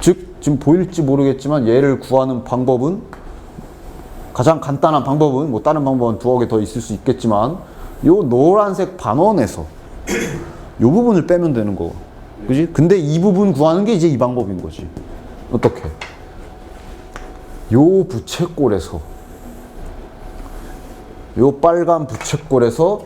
즉 지금 보일지 모르겠지만 얘를 구하는 방법은, 가장 간단한 방법은, 뭐 다른 방법은 두어 개 더 있을 수 있겠지만, 요 노란색 반원에서 요 부분을 빼면 되는 거, 그지? 근데 이 부분 구하는 게 이제 이 방법인 거지. 어떻게? 요 부채꼴에서, 요 빨간 부채꼴에서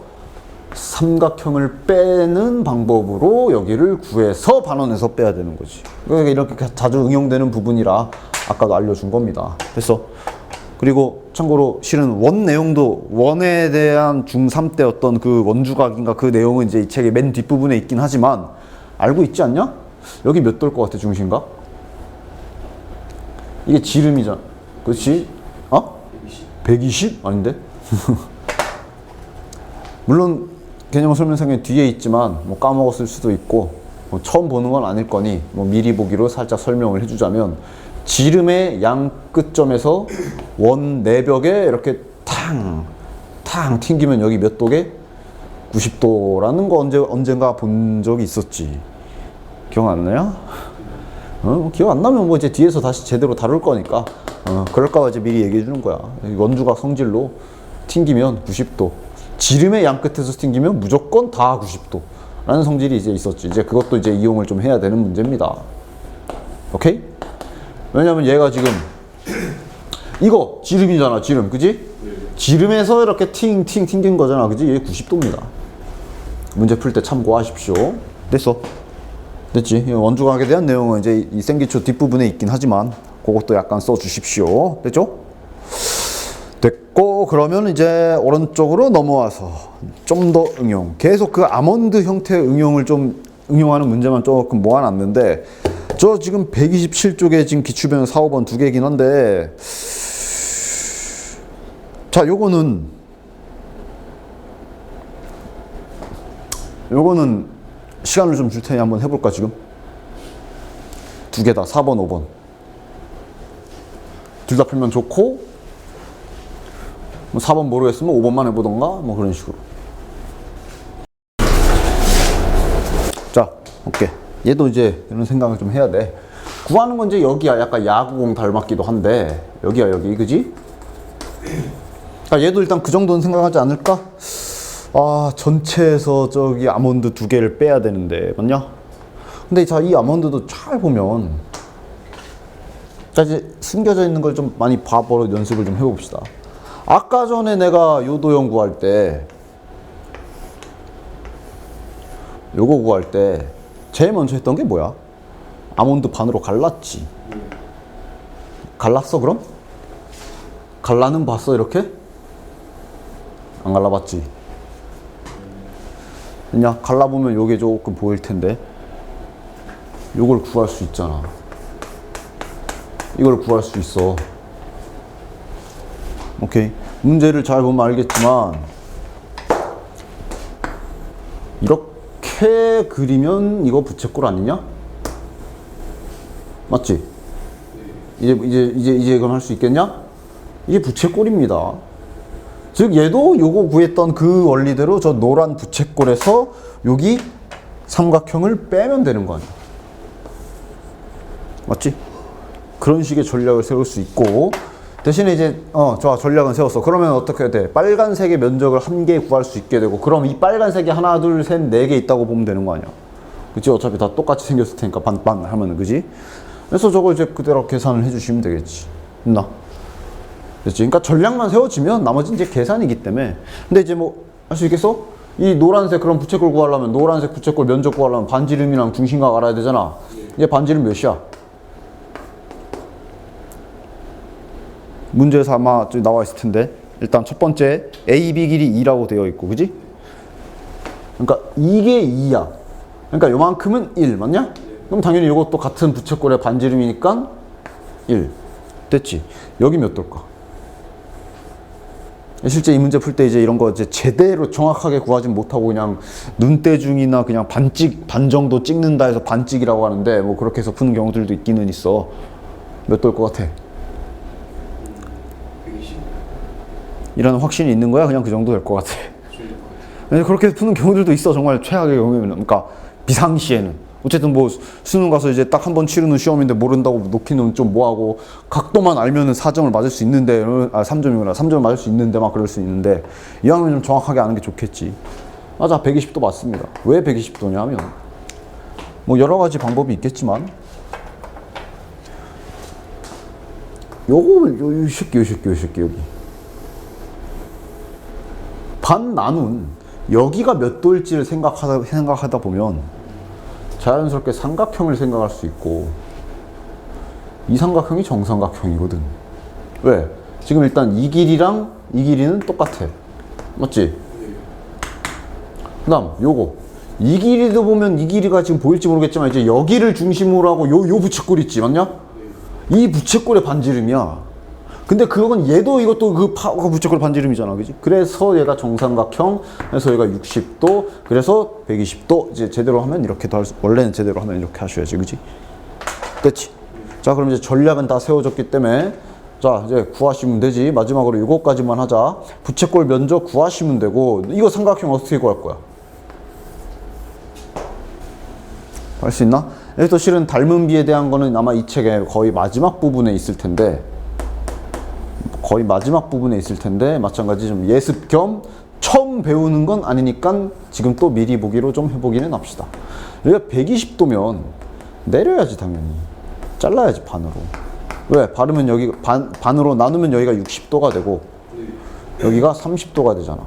삼각형을 빼는 방법으로 여기를 구해서 반원에서 빼야 되는 거지. 그러니까 이렇게 자주 응용되는 부분이라 아까도 알려준 겁니다. 됐어? 그리고 참고로 실은 원 내용도 원에 대한 중3 때 어떤 그 원주각인가 그 내용은 이제 이 책의 맨 뒷부분에 있긴 하지만 알고 있지 않냐? 여기 몇 도일 것 같아 중심각? 이게 지름이잖아. 그렇지? 어? 120? 아닌데? 물론 개념 설명서에 뒤에 있지만 뭐 까먹었을 수도 있고 뭐 처음 보는 건 아닐 거니 뭐 미리 보기로 살짝 설명을 해주자면 지름의 양 끝점에서 원 내벽에 이렇게 탕 튕기면 여기 몇 도게? 90도라는 거 언젠가 본 적이 있었지. 기억 안 나냐? 기억 안 나면 뭐 이제 뒤에서 다시 제대로 다룰 거니까 그럴까봐 이제 미리 얘기해 주는 거야. 원주각 성질로 튕기면 90도. 지름의 양 끝에서 튕기면 무조건 다 90도. 라는 성질이 이제 있었지. 이제 그것도 이제 이용을 좀 해야 되는 문제입니다. 오케이? 왜냐면 얘가 지금 이거 지름이잖아. 지름. 그지? 지름에서 이렇게 튕긴 거잖아. 그지? 얘 90도입니다. 문제 풀 때 참고하십시오. 됐어. 됐지? 원주각에 대한 내용은 이제 이 생기초 뒷부분에 있긴 하지만 그것도 약간 써 주십시오. 됐죠? 됐고 그러면 이제 오른쪽으로 넘어와서 좀 더 응용. 계속 그 아몬드 형태의 응용을 좀 응용하는 문제만 조금 모아놨는데 저 지금 127쪽에 지금 기출변 4, 5번 두 개긴 한데 자 요거는 시간을 좀 줄 테니 한번 해볼까 지금? 두 개 다 4번, 5번 둘 다 풀면 좋고 뭐 4번 모르겠으면 5번만 해보던가 뭐 그런 식으로. 자, 오케이. 얘도 이제 이런 생각을 좀 해야 돼. 구하는 건 이제 여기야. 약간 야구공 닮았기도 한데 여기야 여기. 그지? 아, 얘도 일단 그 정도는 생각하지 않을까? 아, 전체에서 저기 아몬드 두 개를 빼야 되는데 맞냐? 근데 자, 이 아몬드도 잘 보면 자, 이제 숨겨져 있는 걸 좀 많이 봐보러 연습을 좀 해봅시다. 아까 전에 내가 요 도형 구할 때 요거 구할 때 제일 먼저 했던 게 뭐야? 아몬드 반으로 갈랐지. 갈랐어 그럼? 갈라는 봤어 이렇게? 안 갈라봤지? 그냥 갈라보면 요게 조금 보일 텐데 요걸 구할 수 있잖아. 이걸 구할 수 있어. 오케이. 문제를 잘 보면 알겠지만 이렇게 그리면 이거 부채꼴 아니냐? 맞지? 이제 그럼 할 수 있겠냐? 이게 부채꼴입니다. 즉 얘도 요거 구했던 그 원리대로 저 노란 부채꼴에서 여기 삼각형을 빼면 되는 거 아니야? 맞지? 그런 식의 전략을 세울 수 있고 대신에 이제 좋아 전략은 세웠어. 그러면 어떻게 해야 돼? 빨간색의 면적을 한 개 구할 수 있게 되고 그럼 이 빨간색이 하나 둘 셋 네 개 있다고 보면 되는 거 아니야? 그치? 어차피 다 똑같이 생겼을 테니까 반반 하면은 그지? 그래서 저걸 이제 그대로 계산을 해주시면 되겠지. 됐나? 됐지? 그러니까 전략만 세워지면 나머지는 이제 계산이기 때문에. 근데 이제 뭐 할 수 있겠어? 이 노란색 그런 부채꼴 구하려면 노란색 부채꼴 면적 구하려면 반지름이랑 중심각 알아야 되잖아. 이제 반지름 몇이야? 문제에서 아마 좀 나와 있을 텐데 일단 첫 번째 AB 길이 2라고 되어 있고 그지? 그러니까 이게 2야. 그러니까 요만큼은 1 맞냐? 그럼 당연히 이것도 같은 부채꼴의 반지름이니까 1 됐지? 여기 몇 도일까? 실제 이 문제 풀 때 이제 이런 거 이제 제대로 정확하게 구하지 못하고 그냥 눈대중이나 그냥 반 정도 찍는다 해서 반찍이라고 하는데 뭐 그렇게 해서 푸는 경우들도 있기는 있어. 몇 도일 것 같아? 이런 확신이 있는 거야? 그냥 그 정도 될 것 같아. 그렇게 푸는 경우들도 있어. 정말 최악의 경우에는. 그러니까 비상시에는. 어쨌든 뭐 수능 가서 이제 딱 한 번 치르는 시험인데 모른다고 놓기는 좀 뭐하고 각도만 알면은 4점을 맞을 수 있는데 3점이구나. 3점을 맞을 수 있는데 막 그럴 수 있는데 이왕이면 좀 정확하게 아는 게 좋겠지. 맞아. 120도 맞습니다. 왜 120도냐 하면 뭐 여러 가지 방법이 있겠지만 요거 요 새끼 여기 반 나눈 여기가 몇 도일지를 생각하다 보면 자연스럽게 삼각형을 생각할 수 있고 이 삼각형이 정삼각형이거든. 왜? 지금 일단 이 길이랑 이 길이는 똑같아. 맞지? 네. 그 다음 요거 이 길이도 보면 이 길이가 지금 보일지 모르겠지만 이제 여기를 중심으로 하고 요 부채꼴 있지, 맞냐? 이 부채꼴의 반지름이야. 근데 그건 얘도 이것도 그 부채꼴 반지름이잖아, 그지? 그래서 얘가 정삼각형, 그래서 얘가 60도, 그래서 120도. 이제 제대로 하면 이렇게 도 원래는 제대로 하면 이렇게 하셔야지, 그지? 됐지? 자, 그럼 이제 전략은 다 세워졌기 때문에 자, 이제 구하시면 되지. 마지막으로 이거까지만 하자. 부채꼴 면적 구하시면 되고, 이거 삼각형 어떻게 구할 거야? 할 수 있나? 여기서 실은 닮은 비에 대한 거는 아마 이 책의 거의 마지막 부분에 있을 텐데, 마찬가지 좀 예습 겸 처음 배우는 건 아니니까 지금 또 미리 보기로 좀 해보기는 합시다. 여기가 120도면 내려야지, 당연히. 잘라야지, 반으로. 왜? 바르면 여기 반으로 나누면 여기가 60도가 되고 여기가 30도가 되잖아.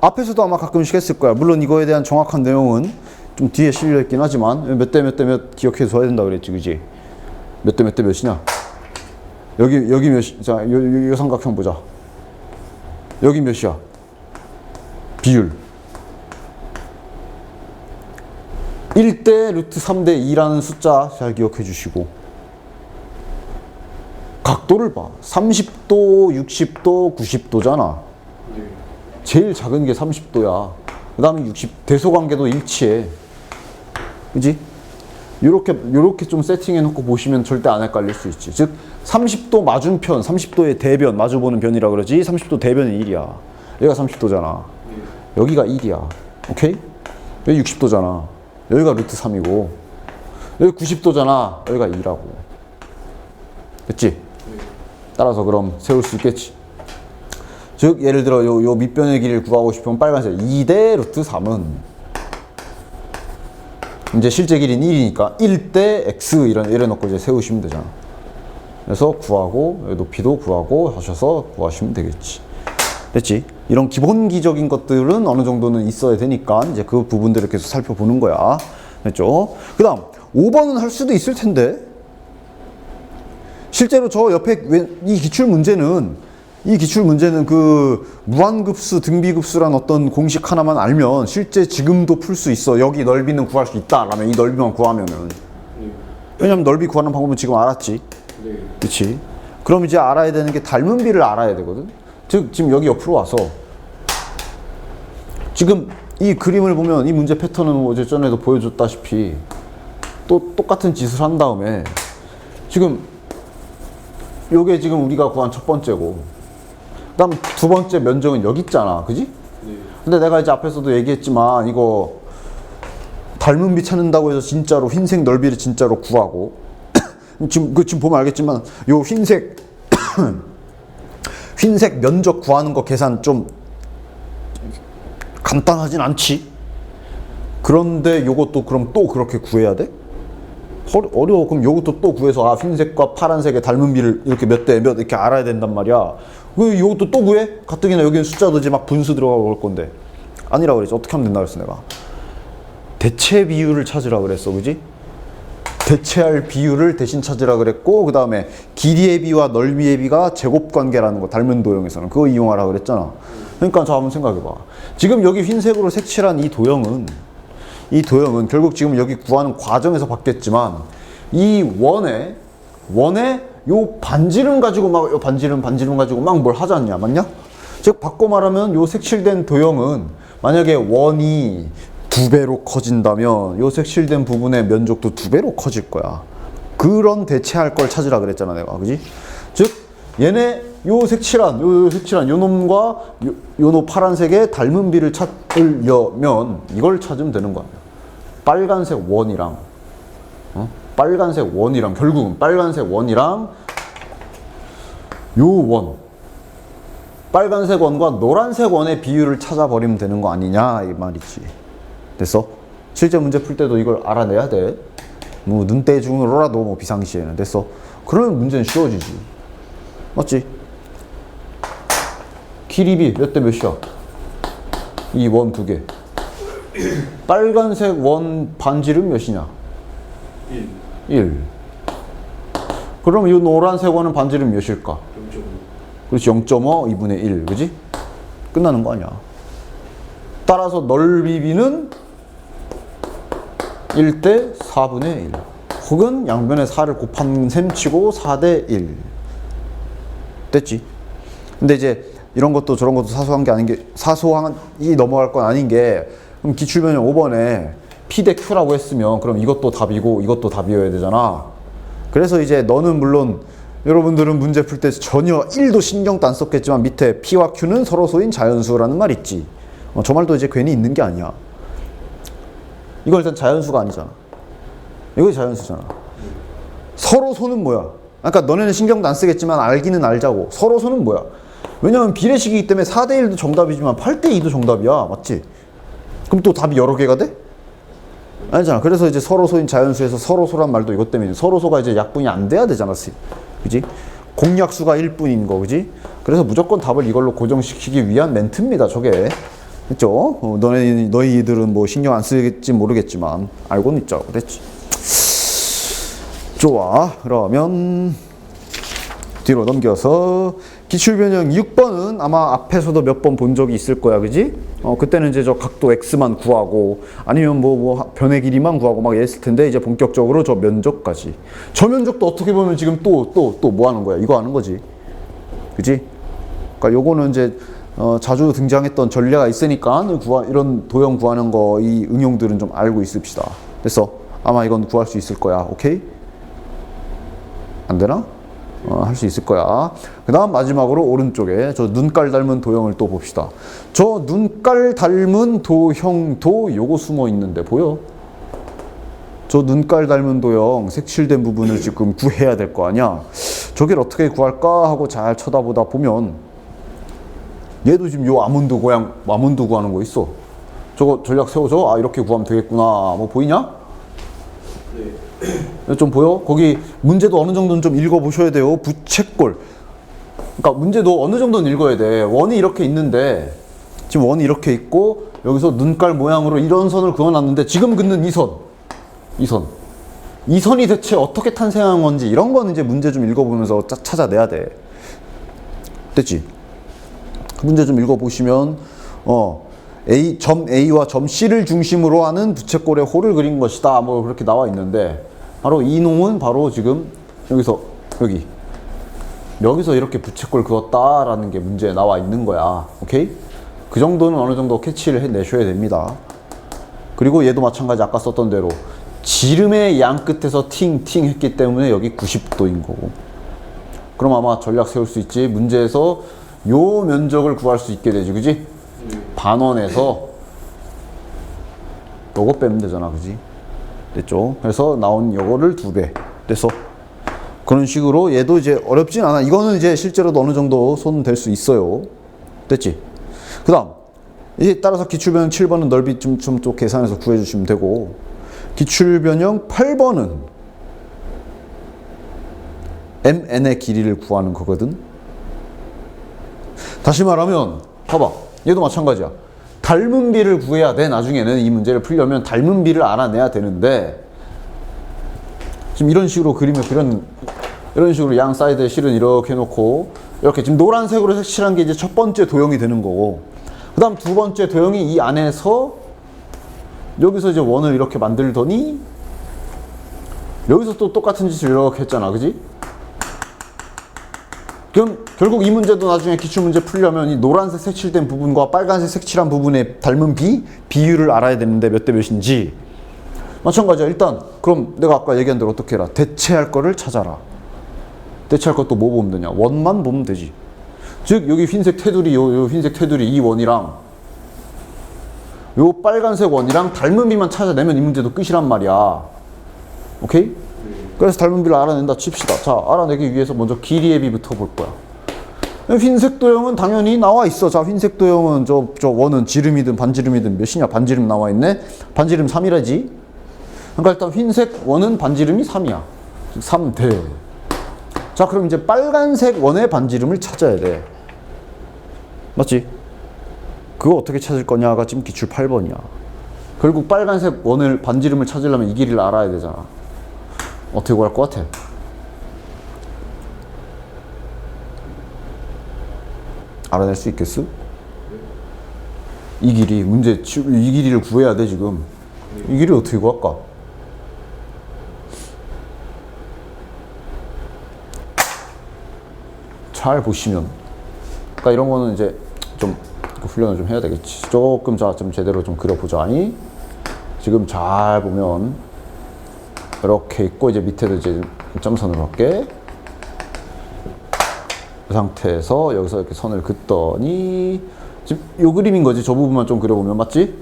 앞에서도 아마 가끔씩 했을 거야. 물론 이거에 대한 정확한 내용은 좀 뒤에 실려 있긴 하지만 몇 대 몇 대 몇 기억해 둬야 된다 그랬지, 그지? 몇 대 몇 대 몇이냐? 여기 몇, 자, 요 삼각형 보자. 여기 몇이야? 비율 1대 루트 3대 2라는 숫자 잘 기억해 주시고, 각도를 봐. 30도, 60도, 90도잖아. 네. 제일 작은 게 30도야. 그 다음에 60, 대소관계도 일치해. 그지? 요렇게 좀 세팅해 놓고 보시면 절대 안 헷갈릴 수 있지. 즉, 30도 맞은편, 30도의 대변, 마주보는 변이라 그러지. 30도 대변이 1이야. 여기가 30도잖아. 여기가 1이야. 오케이? 여기 60도잖아. 여기가 루트 3이고. 여기 90도잖아. 여기가 2라고. 됐지? 따라서 그럼 세울 수 있겠지. 즉 예를 들어 요 밑변의 길이를 구하고 싶으면 빨간색 2대 루트 3은 이제 실제 길이는 1이니까 1대 x 이래 놓고 이제 세우시면 되잖아. 그래서 구하고 높이도 구하고 하셔서 구하시면 되겠지. 됐지? 이런 기본기적인 것들은 어느 정도는 있어야 되니까 이제 그 부분들을 계속 살펴보는 거야. 됐죠? 그 다음 5번은 할 수도 있을 텐데, 실제로 저 옆에 이 기출 문제는 그 무한급수, 등비급수란 어떤 공식 하나만 알면 실제 지금도 풀 수 있어. 여기 넓이는 구할 수 있다 라면 이 넓이만 구하면은. 왜냐면 넓이 구하는 방법은 지금 알았지. 그렇지? 그럼 이제 알아야 되는 게 닮은 비를 알아야 되거든. 즉 지금 여기 옆으로 와서 지금 이 그림을 보면 이 문제 패턴은 어제 전에도 보여줬다시피 또 똑같은 짓을 한 다음에 지금 요게 지금 우리가 구한 첫 번째고, 그 다음 두 번째 면적은 여기 있잖아, 그지? 근데 내가 이제 앞에서도 얘기했지만 이거 닮은 비 찾는다고 해서 진짜로 흰색 넓이를 진짜로 구하고 지금 보면 알겠지만 요 흰색 면적 구하는 거 계산 좀 간단하진 않지. 그런데 요것도 그럼 또 그렇게 구해야 돼? 어려워. 그럼 요것도 또 구해서 흰색과 파란색의 닮은 비를 이렇게 몇 대 몇 이렇게 알아야 된단 말이야. 요것도 또 구해? 가뜩이나 여기는 숫자도 이제 막 분수 들어가고 그럴 건데. 아니라 그랬지. 어떻게 하면 된다 그랬어 내가. 대체 비율을 찾으라 그랬어, 그지? 대체할 비율을 대신 찾으라 그랬고, 그 다음에 길이의 비와 넓이의 비가 제곱 관계라는 거, 닮은 도형에서는 그거 이용하라 그랬잖아. 그러니까 저 한번 생각해봐. 지금 여기 흰색으로 색칠한 이 도형은 결국 지금 여기 구하는 과정에서 바뀌었지만 이 원에 요 반지름 가지고 막 요 반지름 가지고 막 뭘 하지 않냐, 맞냐? 즉 바꿔 말하면 요 색칠된 도형은 만약에 원이 2배로 커진다면 요 색칠된 부분의 면적도 2배로 커질 거야. 그런 대체할 걸 찾으라 그랬잖아 내가, 그지? 즉 얘네 요 색칠한 요 놈과 요 파란색의 닮은 비를 찾으려면 이걸 찾으면 되는 거야. 빨간색 원이랑 결국은 빨간색 원이랑 요 원, 빨간색 원과 노란색 원의 비율을 찾아버리면 되는 거 아니냐 이 말이지. 됐어? 실제 문제 풀 때도 이걸 알아내야 돼. 뭐 눈대중으로라도 뭐 비상시에는. 됐어? 그러면 문제는 쉬워지지. 맞지? 길이 몇 대 몇이야? 이 원 두 개. 빨간색 원 반지름 몇이냐? 1. 그럼 이 노란색 원은 반지름 몇일까? 그렇지. 0.5 2분의 1 그지? 끝나는 거 아니야. 따라서 넓이 b는 1대 4분의 1 혹은 양변에 4를 곱한 셈 치고 4대 1 됐지? 근데 이제 이런 것도 저런 것도 사소한 게 아닌 게 사소한이 넘어갈 건 아닌 게 그럼 기출변형 5번에 P 대 Q라고 했으면 그럼 이것도 답이고 이것도 답이어야 되잖아. 그래서 이제 너는 물론 여러분들은 문제 풀 때 전혀 1도 신경도 안 썼겠지만 밑에 P와 Q는 서로소인 자연수라는 말 있지. 저 말도 이제 괜히 있는 게 아니야. 이건 일단 자연수가 아니잖아. 이거 자연수잖아. 서로소는 뭐야? 그러니까 너네는 신경도 안 쓰겠지만 알기는 알자고. 서로소는 뭐야? 왜냐면 비례식이기 때문에 4대 1도 정답이지만 8대 2도 정답이야. 맞지? 그럼 또 답이 여러 개가 돼? 아니잖아. 그래서 이제 서로소인 자연수에서 서로소란 말도 이것 때문에 서로소가 이제 약분이 안 돼야 되잖아. 그지? 공약수가 1분인 거, 그지? 그래서 무조건 답을 이걸로 고정시키기 위한 멘트입니다. 저게. 그죠? 너희들은 뭐 신경 안 쓰겠지 모르겠지만 알고는 있죠. 그랬지. 좋아. 그러면 뒤로 넘겨서 기출변형 6번은 아마 앞에서도 몇 번 본 적이 있을 거야. 그지? 그때는 이제 저 각도 x만 구하고 아니면 뭐 변의 길이만 구하고 막 이랬을 텐데 이제 본격적으로 저 면적까지. 저 면적도 어떻게 보면 지금 또 뭐 하는 거야? 이거 하는 거지. 그지? 그러니까 요거는 이제 자주 등장했던 전례가 있으니까 이런 도형 구하는 거 이 응용들은 좀 알고 있읍시다. 됐어? 아마 이건 구할 수 있을 거야. 오케이? 안 되나? 할 수 있을 거야. 그 다음 마지막으로 오른쪽에 저 눈깔 닮은 도형을 또 봅시다. 저 눈깔 닮은 도형도 요거 숨어 있는데 보여? 저 눈깔 닮은 도형 색칠된 부분을 지금 구해야 될 거 아니야. 저길 어떻게 구할까 하고 잘 쳐다보다 보면 얘도 지금 요 아몬드 구하는 거 있어. 저거 전략 세워줘. 아 이렇게 구하면 되겠구나. 뭐 보이냐? 좀 보여? 거기 문제도 어느 정도는 좀 읽어보셔야 돼요. 부채꼴. 그러니까 문제도 어느 정도는 읽어야 돼. 원이 이렇게 있는데 지금 원이 이렇게 있고 여기서 눈깔 모양으로 이런 선을 그어놨는데 지금 긋는 이 선이 대체 어떻게 탄생한 건지 이런 거는 이제 문제 좀 읽어보면서 찾아내야 돼. 됐지? 문제 좀 읽어보시면 점 A와 점 C를 중심으로 하는 부채꼴의 홀을 그린 것이다. 뭐 그렇게 나와 있는데 바로 이 놈은 바로 지금 여기서 이렇게 부채꼴 그었다라는 게 문제에 나와 있는 거야. 오케이? 그 정도는 어느 정도 캐치를 해내셔야 됩니다. 그리고 얘도 마찬가지 아까 썼던 대로 지름의 양 끝에서 팅팅 했기 때문에 여기 90도인 거고. 그럼 아마 전략 세울 수 있지. 문제에서 요 면적을 구할 수 있게 되지. 그지? 반원에서 요거 빼면 되잖아. 그지? 됐죠? 그래서 나온 요거를 2배. 됐어? 그런 식으로 얘도 이제 어렵진 않아. 이거는 이제 실제로도 어느 정도 손 댈 수 있어요. 됐지? 그 다음 이제 따라서 기출변형 7번은 넓이 좀 또 계산해서 구해주시면 되고 기출변형 8번은 MN의 길이를 구하는 거거든. 다시 말하면 봐봐. 얘도 마찬가지야. 닮은 비를 구해야 돼. 나중에는 이 문제를 풀려면 닮은 비를 알아내야 되는데 지금 이런 식으로 그림을 이런 식으로 양 사이드에 실은 이렇게 해놓고 이렇게 지금 노란색으로 색칠한 게 이제 첫 번째 도형이 되는 거고 그 다음 두 번째 도형이 이 안에서 여기서 이제 원을 이렇게 만들더니 여기서 또 똑같은 짓을 이렇게 했잖아. 그지? 그럼 결국 이 문제도 나중에 기출문제 풀려면 이 노란색 색칠된 부분과 빨간색 색칠한 부분의 닮은 비율을 알아야 되는데 몇 대 몇인지 마찬가지야. 일단 그럼 내가 아까 얘기한 대로 어떻게 해라. 대체할 거를 찾아라. 대체할 것도 뭐 보면 되냐. 원만 보면 되지. 즉 여기 흰색 테두리 요 흰색 테두리 이 원이랑 요 빨간색 원이랑 닮은 비만 찾아내면 이 문제도 끝이란 말이야. 오케이? 그래서 닮은 비를 알아낸다 칩시다. 자, 알아내기 위해서 먼저 길이의 비부터 볼 거야. 흰색 도형은 당연히 나와 있어. 자, 흰색 도형은 저 원은 지름이든 반지름이든 몇이냐? 반지름 나와 있네. 반지름 3이라지. 그러니까 일단 흰색 원은 반지름이 3이야. 즉 3대. 자, 그럼 이제 빨간색 원의 반지름을 찾아야 돼. 맞지? 그거 어떻게 찾을 거냐가 지금 기출 8번이야. 결국 빨간색 원을 반지름을 찾으려면 이 길이를 알아야 되잖아. 어떻게 구할 것 같아? 알아낼 수 있겠어? 이 길이 이 길이를 구해야 돼 지금. 이 길이 어떻게 구할까? 잘 보시면, 그러니까 이런 거는 이제 좀 훈련을 좀 해야 되겠지. 조금 좀 제대로 좀 그려보자. 지금 잘 보면 이렇게 있고 이제 밑에도 이제 점선으로 할게. 그 상태에서 여기서 이렇게 선을 긋더니 지금 요 그림인 거지. 저 부분만 좀 그려보면 맞지?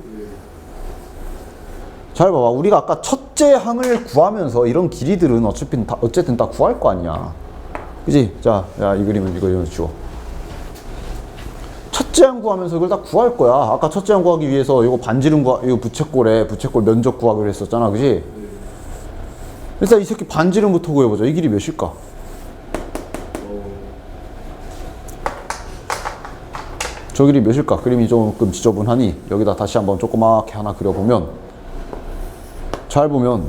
잘 봐봐. 우리가 아까 첫째 항을 구하면서 이런 길이들은 어쨌든 다 구할 거 아니야. 그지? 자, 야, 이 그림은 지워. 첫째 항 구하면서 이걸 다 구할 거야. 아까 첫째 항 구하기 위해서 이거 이거 부채꼴 면적 구하기로 했었잖아. 그지? 일단 이 새끼 반지름부터 구해보자. 이 길이 몇일까? 저 길이 몇일까? 그림이 조금 지저분하니 여기다 다시 한번 조그맣게 하나 그려보면, 잘 보면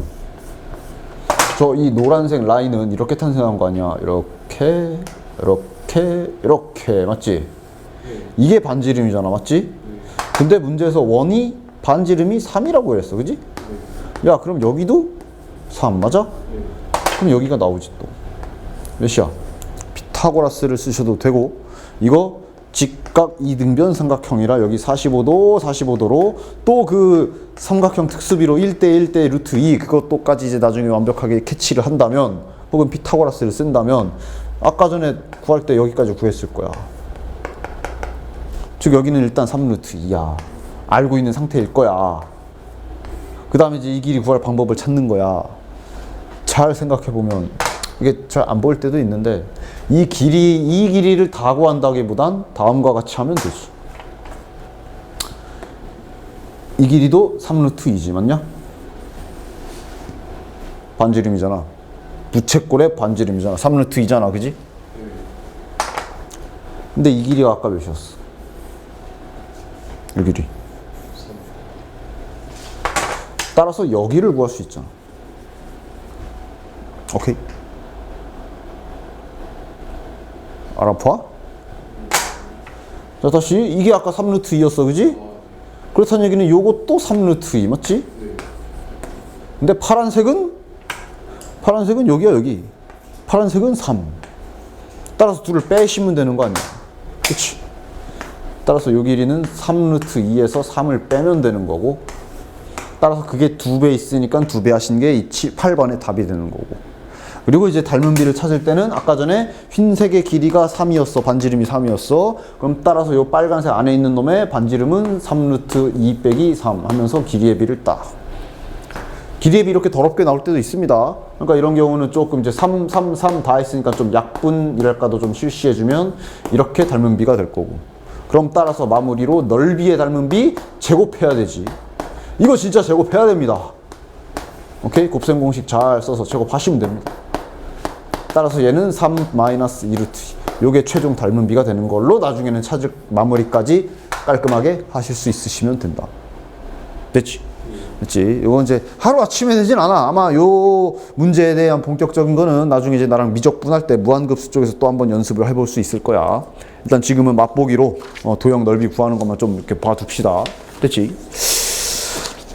저 이 노란색 라인은 이렇게 탄생한 거 아니야? 이렇게 맞지? 이게 반지름이잖아, 맞지? 근데 문제에서 원이 반지름이 3이라고 했어, 그지? 야, 그럼 여기도 3 맞아? 그럼 여기가 나오지 또 몇이야? 피타고라스를 쓰셔도 되고, 이거 직각 이등변 삼각형이라 여기 45도로 또 그 삼각형 특수비로 1대 루트 2 그것도까지 이제 나중에 완벽하게 캐치를 한다면, 혹은 피타고라스를 쓴다면 아까 전에 구할 때 여기까지 구했을 거야. 즉 여기는 일단 3루트 2야. 알고 있는 상태일 거야. 그 다음에 이제 이 길이 구할 방법을 찾는 거야. 잘 생각해보면 이게 잘 안 보일 때도 있는데, 이 길이를 다 구한다기보단 다음과 같이 하면 되지. 이 길이도 3루트 2지, 맞냐? 반지름이잖아. 부채꼴의 반지름이잖아. 3루트 2잖아, 그지? 근데 이 길이가 아까 몇이었어? 이 길이. 따라서 여기를 구할 수 있잖아. 오케이? 알아봐? 자, 다시 이게 아까 3루트 2였어, 그지? 그렇다는 얘기는 요것도 3루트 2 맞지? 근데 파란색은 여기야, 여기. 파란색은 3. 따라서 둘을 빼시면 되는 거 아니야? 그치? 따라서 요 길이는 3루트 2에서 3을 빼면 되는 거고, 따라서 그게 2배 있으니까 2배 하신 게 8번의 답이 되는 거고. 그리고 이제 닮은 비를 찾을 때는 아까 전에 흰색의 길이가 3이었어. 반지름이 3이었어. 그럼 따라서 요 빨간색 안에 있는 놈의 반지름은 3루트 2 빼기 3 하면서 길이의 비를 딱. 길이의 비 이렇게 더럽게 나올 때도 있습니다. 그러니까 이런 경우는 조금 이제 3 다 했으니까 좀 약분이랄까도 좀 실시해주면 이렇게 닮은 비가 될 거고. 그럼 따라서 마무리로 넓이의 닮은 비 제곱해야 되지. 이거 진짜 제곱해야 됩니다. 오케이? 곱셈 공식 잘 써서 제곱하시면 됩니다. 따라서 얘는 3-2루트 요게 최종 닮은 비가 되는 걸로 나중에는 찾을 마무리까지 깔끔하게 하실 수 있으시면 된다. 됐지? 됐지? 이건 이제 하루아침에 되진 않아. 아마 요 문제에 대한 본격적인 거는 나중에 이제 나랑 미적분할 때 무한급수 쪽에서 또 한번 연습을 해볼 수 있을 거야. 일단 지금은 맛보기로 도형 넓이 구하는 것만 좀 이렇게 봐둡시다. 됐지?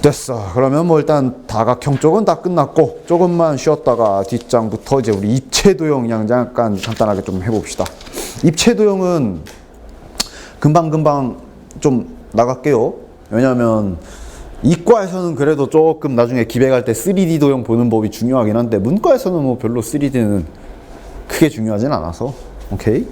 됐어. 그러면 뭐 일단 다각형 쪽은 다 끝났고, 조금만 쉬었다가 뒷장부터 이제 우리 입체도형 그냥 잠깐 간단하게 좀 해봅시다. 입체도형은 금방 좀 나갈게요. 왜냐면 이과에서는 그래도 조금 나중에 기백할 때 3D 도형 보는 법이 중요하긴 한데, 문과에서는 뭐 별로 3D는 크게 중요하진 않아서. 오케이?